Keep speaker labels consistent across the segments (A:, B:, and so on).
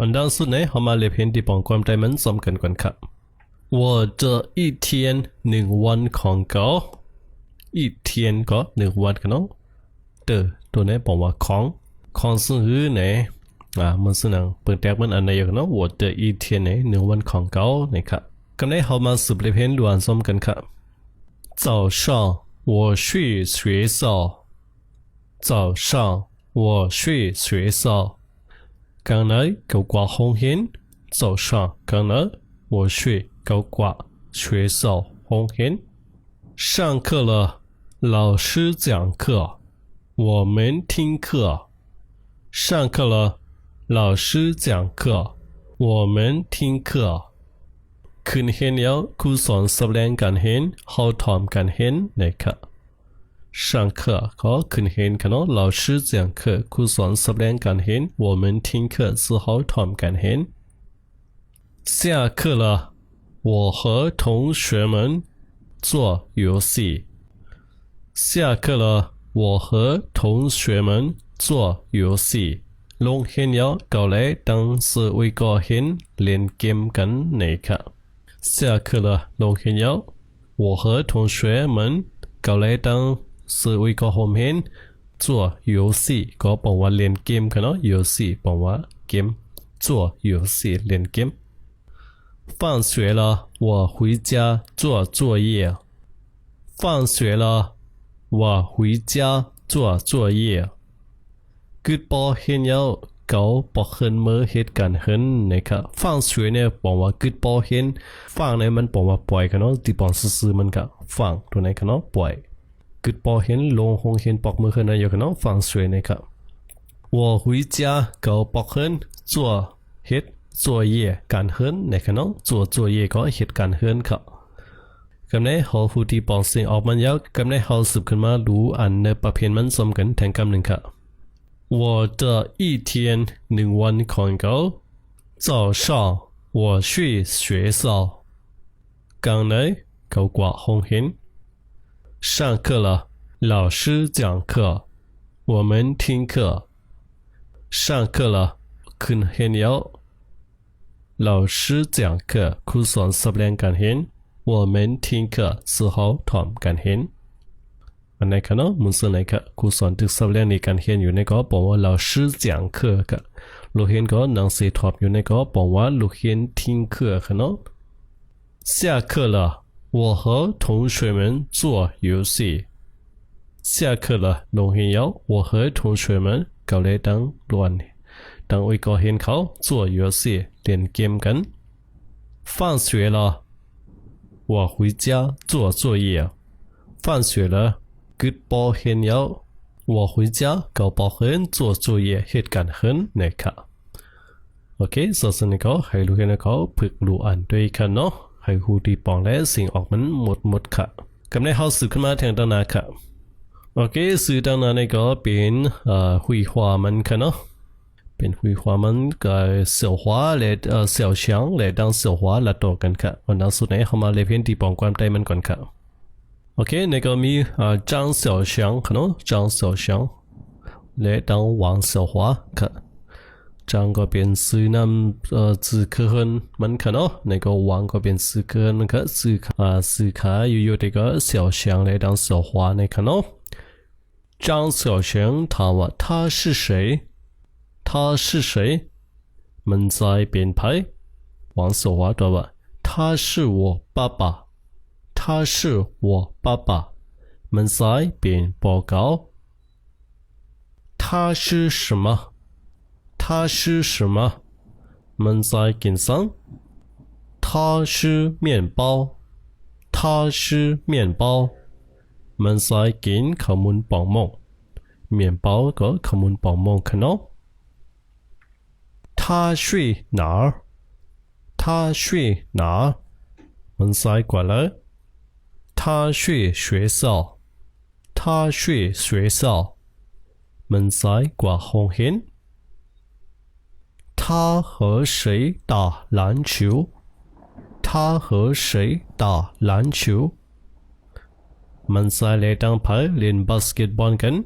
A: อันดังสุด呢เรามาเรียนเพียงที่ปองความใจมันสมกันก่อนครับ我的一天หนึ่งวันของเขา一天ก็หนึ่งวันกันเนาะเตอตัวนี้บอกว่าของซึ่งหื้อไหนมันซึ่งนังเปิดแตกมันอันไหนอย่างเนาะ我的一天ไหนหนึ่งวันของเขานะครับกันนี้เรามาสืบเรียนเพียงด่วนสมกันครับ早上我去学校早上我去学校刚才狗挂红线早上刚才我去狗挂学校红线上课了老师讲课我们听课上课了老师讲课我们听课คืนเห็นแล้วครูสอนแสดงการเห็นเขาทำการเห็นนะครับ上课ก็คืนเห็นกันเนาะ老师讲课ครูสอนแสดงการเห็น我们听课是เขาทำการเห็น下课了我和同学们做游戏下课了我和同学们做游戏ลงเห็นแล้วก็เลยตั้งสื่อไว้ก็เห็นเล่นเกมกันนะครับ下课了ลงเห็นแล้ว我和同学们ก็เลยตั้งสื่อไว้ก็ผมเห็น做游戏ก็บอกว่าเล่นเกมกันเนาะ游戏บอกว่าเกม做游戏เล่นเกม放学了我回家做作业放学了我回家做作业กึดปอเห็นแล้วเขาบอกเห็นเมื่อเหตุการณ์เห็นนะครับฟังสวยเนี่ยบอกว่ากึดปอเห็นฟังเนี่ยมันบอกว่าปล่อยกันเนาะที่บอกซื่อๆมันก็ฟังตัวไหนกันเนาะปล่อยกึดปอเห็นลงหงเห็นบอกมือเห็นอะไรอยู่กันเนาะฟังสวยนะครับ我回家เขาบอกเห็น做เหตุ作业การเห็นนะครับเนาะ做作业ก็เหตุการณ์เห็นครับกำเนิดเขาผู้ที่บอกสิ่งออกมันยาวกำเนิดเขาสืบขึ้นมาดูอันในประเภทมันสมกันแทนคำหนึ่งครับ我的一天หนึ่งวันของเขา早上我去学校刚才เขากว่าห้องเห็น上课了老师讲课我们听课上课了ขึ้นเห็นแล้ว老师讲课ครูสอนแสดงการเห็น我们听课是เขาทำการเห็นอันไหนกันเนาะมุนส่วนไหนครับครูสอนตึกแสดงในการเรียนอยู่ในก็บอกว่า老师讲课ครับลูกเรียนก็หนังสือทอบอยู่ในก็บอกว่าลูกเรียน听课ครับเนาะ下课了我和同学们做游戏下课了ลงเรียนแล้ว我和同学们ก็เลยตั้งล้วนตั้งไว้ก็เห็นเขา做游戏เล่นเกมกัน放学了我回家做作业放学了กึดปอเห็นแล้ว我回家ก็บอกเห็น做作业เหตุการณ์เห็นนะครับโอเคส่วนนี้ก็ให้ลูกเห็นเขาฝึกรู้อ่านด้วยกันเนาะให้หูดีปองและสิ่งออกมันหมดค่ะกำลังเข้าสื่อขึ้นมาทางด้านหน้าค่ะโอเคสื่อด้านหน้านี่ก็เป็นหุยหัวมันค่ะเนาะเป็นหุยหัวมันกับเสี่ยวหัวและเสี่ยวเฉียงและดังเสี่ยวหัวละต่อกันค่ะวันนั้นสุดนี้เข้ามาเลยเพียงที่ปองความใจมันก่อนค่ะโอเค那个มี张小祥可能张小祥来当王小华ค่ะ张ก็เป็นชื่อนามชื่อเขินมันค่ะเนาะ那个王ก็เป็นชื่อเขินค่ะชื่อขาอยู่ๆ这个小祥来当小华那ค่ะเนาะ张小祥ถามว่า他是谁他是谁มัน在เป็นไผ王小华ตอบว่า他是我爸爸他是我爸爸们在边报告他是什么他是什么们在跟上他是面包他是面包们在跟ขมุนปองมง面包ก็ขมุนปองมงค่ะเนาะ他睡哪儿他睡哪儿们在过来他去学校他去学校门在挂红线他和谁打篮球他和谁打篮球门在来当牌练 basketball กัน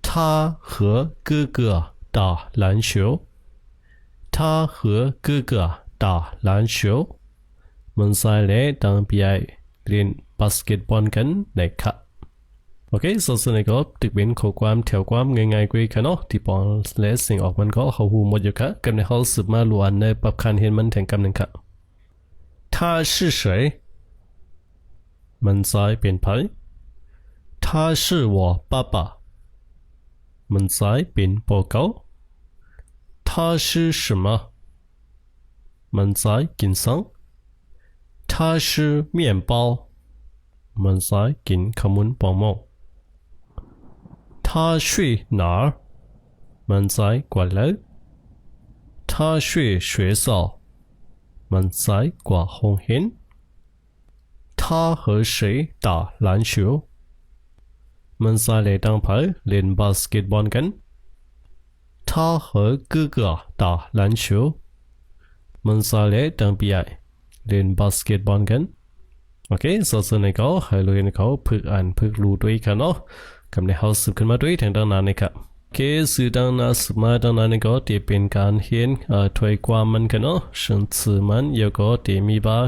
A: 他和哥哥打篮球他和哥哥打篮球มันใส่เลยตั้งปีไอเล่นบาสเกตบอลกันนะครับโอเคส่วนนี้ก็ตึกเป็นข้อความแถวความง่ายๆกว่ากันเนาะที่ปอนและสิ่งออกมันก็เขาหูหมดอยู่ครับกันในเขาสืบมาล้วนในปรับคันเห็นมันแทงกันหนึ่งครับ他是谁มันใส่เป็นไผ他是我爸爸มันใส่เป็นปอเก้า他是什么มันใส่กินซัง它是面包มันใส่กินขมุนปองมอง他去哪儿มันใส่กว่าแล้ว他去学校มันใส่กว่าห้องเรียน他和谁打篮球มันใส่เลยตั้งไผเล่นบาสเกตบอลกัน他和哥哥打篮球มันใส่เลยตั้งปีไอเล่นบาสเกตบอลกันโอเคส่วนในเขาให้รู้ในเขาฝึกอ่านฝึกรู้ด้วยกันเนาะกำในเขาสืบขึ้นมาด้วยทางด้านนั้นนะครับโอเคสื่อด้านนั้นสืบมาด้านนั้นก็จะเป็นการเห็นถ้วยความมันกันเนาะซึ่งสื่อมันเยอะก็จะมีบา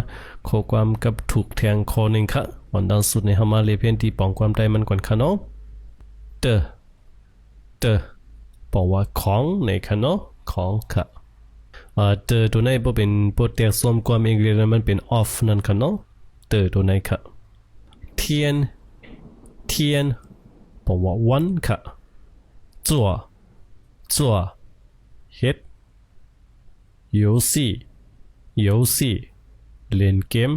A: ข้อความกับถูกแทงคอหนึ่งค่ะวันดังสุดในเขามาเรียนเพียงที่ป้องความได้มันก่อนค่ะเนาะเตบอกว่าของในค่ะเนาะของค่ะเตอตัวไหนบ่เป็นโปรเตกซ้อมความอังกฤษมันเป็น off นั่นค่ะเนาะเตอตัวไหนค่ะเทียนบอกว่าวันค่ะ做เฮ็ด游戏เล่นเกม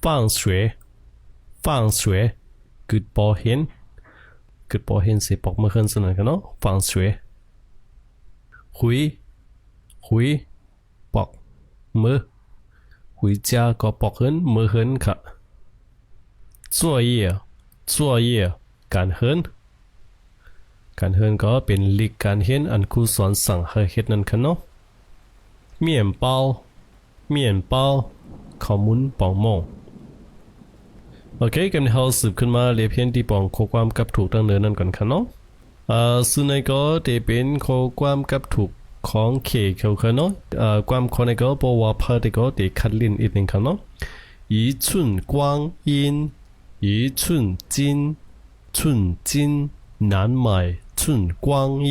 A: 放学กึดบ่เห็นสิบอกเมื่อคืนสนั่นค่ะเนาะ放学回บอกมือ回家ก็บอกเหินมือเหินค่ะ作业การเหินก็เป็นหลีกการเห็นอันครูสอนสั่งให้เฮ็ดนั่นค่ะเนาะ面包ข้าวมุนปองโมงโอเคกันเฮาสืบขึ้นมาเรียบเพียงที่ปองข้อความกับถูกตั้งเนินนั่นก่อนค่ะเนาะซึ่งในก็จะเป็นข้อความกับถูกของเคเขาค่ะเนาะความข้อในก็บอกว่าพาร์ทก็จะคัดลิ้นอีกหนึ่งค่ะเนาะ一寸光阴一寸金难买寸光阴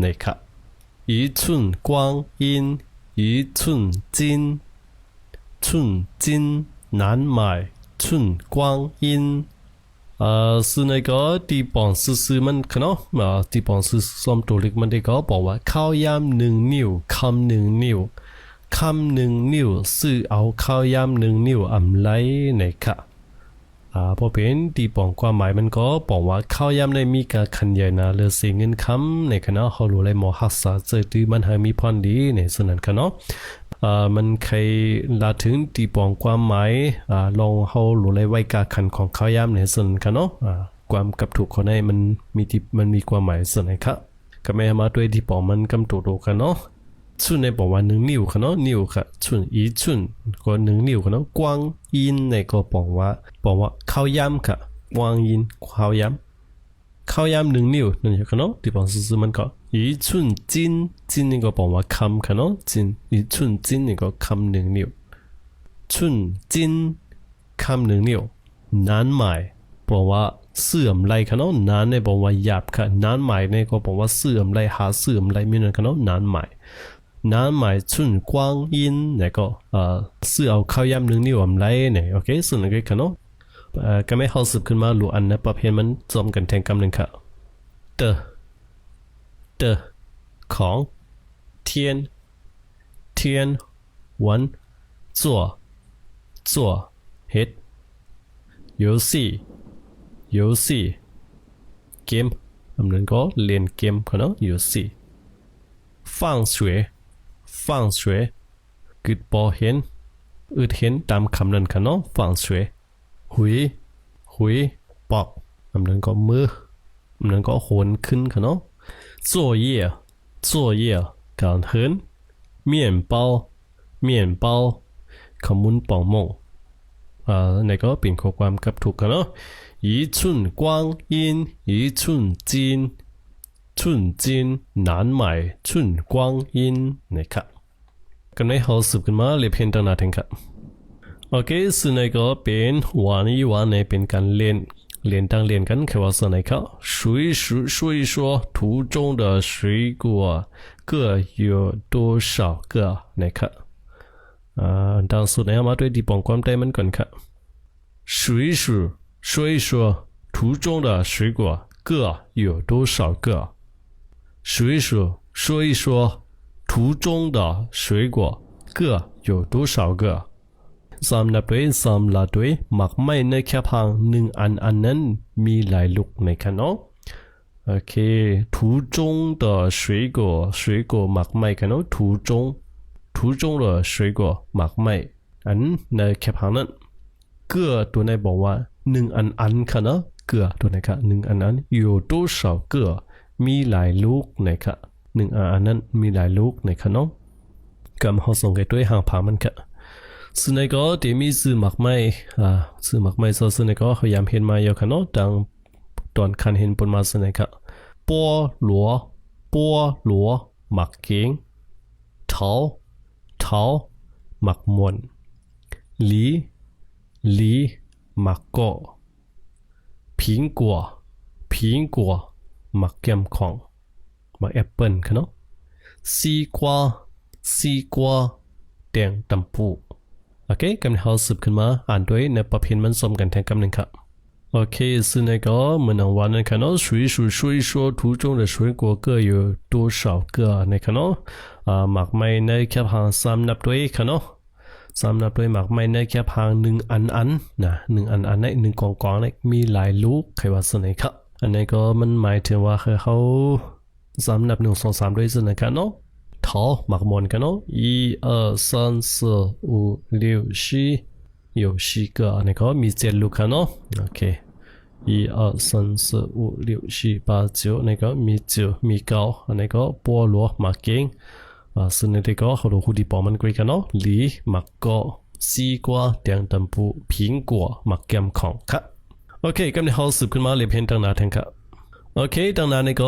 A: นะครับ一寸光阴一寸金难买寸光阴ซึ่งในก็ที่ปองซื้อมันค่ะเนาะที่ปองซื้อซ้อมตัวเล็กมันได้ก็บอกว่าข้าวยำ1 นิ้วคำ1 นิ้วคำ1 นิ้วซื้อเอาข้าวยำ1 นิ้วอำไรนะครับพอเป็นที่ปองความหมายมันก็บอกว่าข้าวยำในมีการขันใหญ่นะเลือเสียเงินคำในคณะเขารู้เลยหมอหักษาเจอที่มันให้มีพรดีในส่วนนั้นค่ะเนาะมันเคยลาถึงที่ปองความหมายลองเขาหรือไรไว้กาขันของข้าวยำในส่วนกันเนาะความกับถูกคนให้มันมีความหมายส่วนไหนครับก็ไม่มาด้วยที่ปองมันกำตัวโตกันเนาะชุนในบอกว่า1 นิ้วค่ะเนาะนิ้วค่ะชุนอีชุนก็1 นิ้วค่ะเนาะกว้างยินในก็บอกว่าข้าวยำค่ะกว้างยินข้าวยำ1 นิ้วนั่นเองค่ะเนาะที่ปองซื้อมันก็一寸金นี่ก็บอกว่าคำค่ะเนาะ一寸金นี่ก็คำ1 นิ้ว寸金คำ1 นิ้วนานหมายบอกว่าเสื่อมไรค่ะเนาะนานเนี่ยบอกว่าหยาบค่ะนานหมายเนี่ยก็บอกว่าเสื่อมไรหาเสื่อมไรมีนั่นค่ะเนาะนานหมาย寸光阴เนี่ยก็ซื้อเอาข้าวยำ1 นิ้วอำไรเนี่ยโอเคส่วนนั้นก็ค่ะเนาะก็ไม่เข้าสืบขึ้นมารู้อันนะประเภทมันจอมกันแทงคำหนึ่งค่ะ的ของ天วัน做เฮ็ด游戏เกมอำนั้นก็เล่นเกมค่ะเนาะ游戏放学กึดบ่เห็นอึดเห็นตามคำนั้นค่ะเนาะ放学หุยปอกอำนั้นก็มืออำนั้นก็โหนขึ้นค่ะเนาะ作业การเหิน面包ขมุนปองโมงในก็เป็นข้อความกับถูกกันเนาะ一寸光阴一寸金寸金难买寸光阴นะครับกันไม่เขาสืบกันมาเรียบเพียงตั้งนานครับโอเคซึ่งในก็เป็นวันนี้วันในเป็นการตั้งเรียนกันแค่ว่าส่วนไหนครับ说一说图中的水果各有多少个นะครับดังสุดในมาด้วยที่ปองความได้มันก่อนครับ说一说图中的水果各有多少个说一说图中的水果各有多少个สำหรับด้วยสำหรับด้วยหมักไม้ในแค่พังหนึ่งอันนั้นมีหลายลูกในขนมโอเค途中的水果หมักไม้ขนม途中的水果หมักไม้อันในแค่พังนั้นเกือตัวในบอกว่าหนึ่งอันค่ะเนาะเกือตัวในค่ะหนึ่งอันอยู่多少个มีหลายลูกในค่ะหนึ่งอันนั้นมีหลายลูกในขนมกำเขาส่งกันด้วยหางพังมันค่ะซึ่งในก็เดี๋ยวมีซื้อหมักไม้ซื้อหมักไม้ซึ่งในก็พยายามเห็นมาเยอะค่ะเนาะดังตอนคันเห็นปนมาซึ่งในค่ะปัวหลัวหมักเก่งเท้าหมักมวนหลีหมักก็ผิงกัวหมักแก้มของหมักแอปเปิลค่ะเนาะซีกว่าแดงตำปูโอเคกำลังเขาสืบขึ้นมาอ่านด้วยในประเภทมันสมกันแทนกำหนึ่งครับโอเคซึ่งในก็เหมือนวันนั้นค่ะเนาะ说一说图中的水果各有多少个นะครับเนาะหมักไม้ในแค่พังสามนับด้วยค่ะเนาะสามนับด้วยหมักไม้ในแค่พังหนึ่งอันนะหนึ่งอันในหนึ่งกองในมีหลายลูกใครว่าซึ่งไหนครับอันนี้ก็มันหมายถึงว่าเขาสามนับหนึ่งสองสามด้วยซึ่งนะครับเนาะ桃หมักมวนกันเนาะ1 2 3 4 5 6 7有10个อันนี้ก็มี7ลูกกันเนาะโอเค1 2 3 4 5 6 7 8 9นี่ก็มี9มี9อันนี้ก็ปัวหลัวหมักเก่งซึ่งในที่ก็เขาดูคู่ที่ปอมันกุยกันเนาะหลีหมักก็ซีกว่าแดงตำปูผิงกัวหมักแก้มของครับโอเคกำลังเขาสืบขึ้นมาเรียบเห็นตั้งนานทั้งครับโอเคตั้งนานนี่ก็